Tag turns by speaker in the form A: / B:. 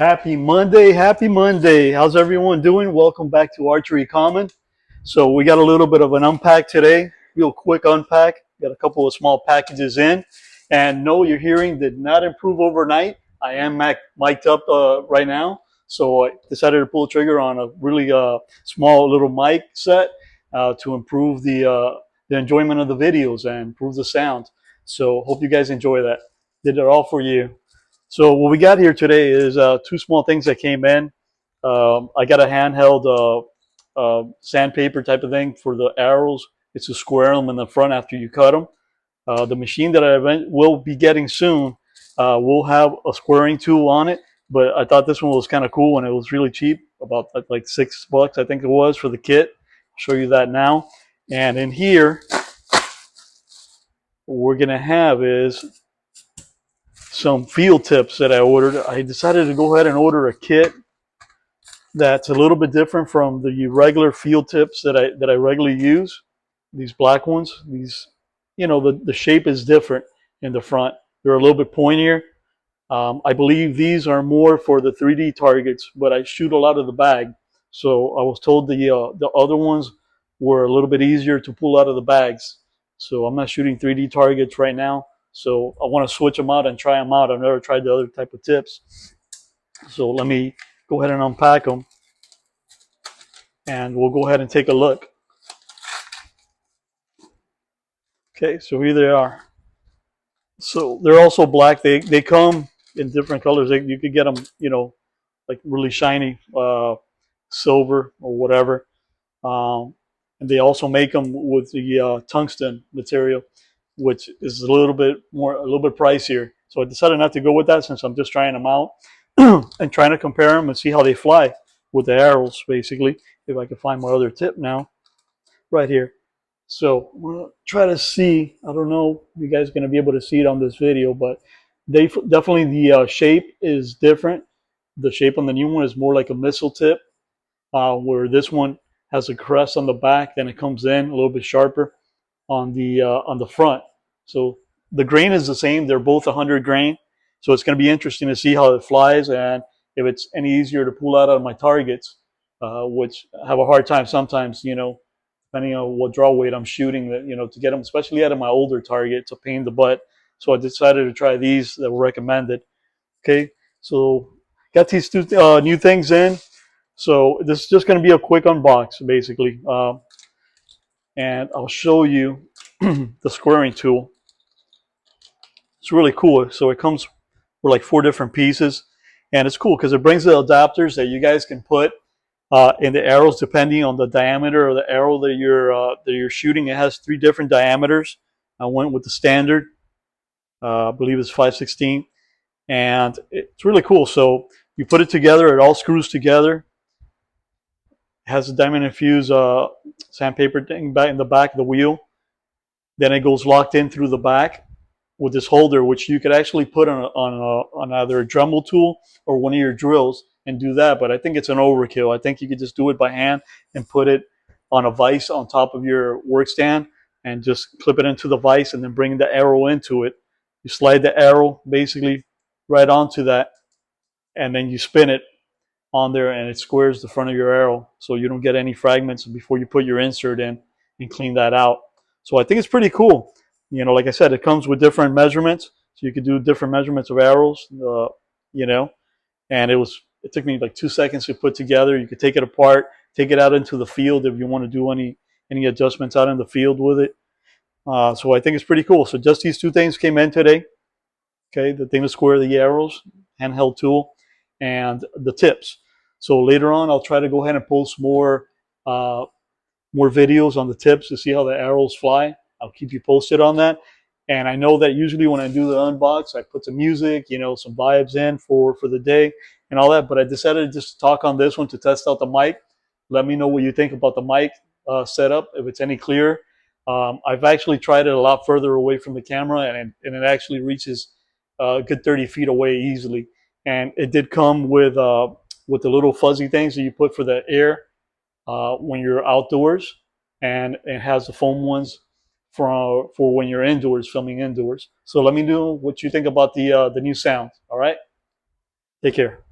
A: Happy Monday, happy Monday. How's everyone doing? Welcome back to Archery Common. So we got a little bit of an unpack today, real quick unpack. Got a couple of small packages in. And no, your hearing did not improve overnight. I am mic'd up right now. So I decided to pull the trigger on a really small little mic set to improve the enjoyment of the videos and improve the sound. So hope you guys enjoy that. Did it all for you. So what we got here today is two small things that came in. I got a handheld sandpaper type of thing for the arrows. It's to square them in the front after you cut them. The machine that I will be getting soon will have a squaring tool on it, but I thought this one was kind of cool and it was really cheap, about like $6 I think it was for the kit. I'll show you that now. And in here, what we're gonna have is some field tips that I ordered. I decided to go ahead and order a kit that's a little bit different from the regular field tips that I regularly use. These black ones, these, the shape is different in the front. They're a little bit pointier. I believe these are more for the 3D targets, but I shoot a lot of the bag. So I was told the other ones were a little bit easier to pull out of the bags. So I'm not shooting 3D targets right now. So I want to switch them out and try them out. I've never tried the other type of tips. So let me go ahead and unpack them and we'll go ahead and take a look. Okay, so here they are. So they're also black. They come in different colors. You could get them, like really shiny silver or whatever. And they also make them with the tungsten material, which is a little bit pricier. So I decided not to go with that since I'm just trying them out and trying to compare them and see how they fly with the arrows, basically. If I can find my other tip now, right here. So I'm gonna try to see. I don't know if you guys are gonna be able to see it on this video, but they definitely the shape is different. The shape on the new one is more like a missile tip, where this one has a crest on the back, then it comes in a little bit sharper on the front. So the grain is the same. They're both 100 grain. So it's going to be interesting to see how it flies and if it's any easier to pull out of my targets, which I have a hard time sometimes, depending on what draw weight I'm shooting, that to get them, especially out of my older target, it's a pain in the butt. So I decided to try these that were recommended. Okay, so got these two new things in. So this is just going to be a quick unbox, basically, and I'll show you the squaring tool. It's really cool. So it comes with like 4 different pieces, and it's cool because it brings the adapters that you guys can put in the arrows depending on the diameter of the arrow that you're shooting. It has 3 different diameters. I went with the standard. I believe it's 5/16, and it's really cool. So you put it together, it all screws together. It has a diamond infused sandpaper thing back in the back of the wheel. Then it goes locked in through the back with this holder, which you could actually put on either a Dremel tool or one of your drills and do that. But I think it's an overkill. I think you could just do it by hand and put it on a vise on top of your work stand and just clip it into the vise and then bring the arrow into it. You slide the arrow basically right onto that, and then you spin it on there and it squares the front of your arrow so you don't get any fragments before you put your insert in and clean that out. So I think it's pretty cool. Like I said, it comes with different measurements, so you could do different measurements of arrows, and it took me like 2 seconds to put together. You could take it apart, take it out into the field if you want to do any adjustments out in the field with it. So I think it's pretty cool. So just these 2 things came in today. Okay, the thing to square the arrows, handheld tool, and the tips. So later on, I'll try to go ahead and post more videos on the tips to see how the arrows fly. I'll keep you posted on that. And I know that usually when I do the unbox, I put some music, some vibes in for the day and all that. But I decided to just talk on this one to test out the mic. Let me know what you think about the mic setup, if it's any clearer. I've actually tried it a lot further away from the camera, and it actually reaches a good 30 feet away easily. And it did come with the little fuzzy things that you put for the air when you're outdoors, and it has the foam ones for when you're indoors, filming indoors. So let me know what you think about the new sound. All right, take care.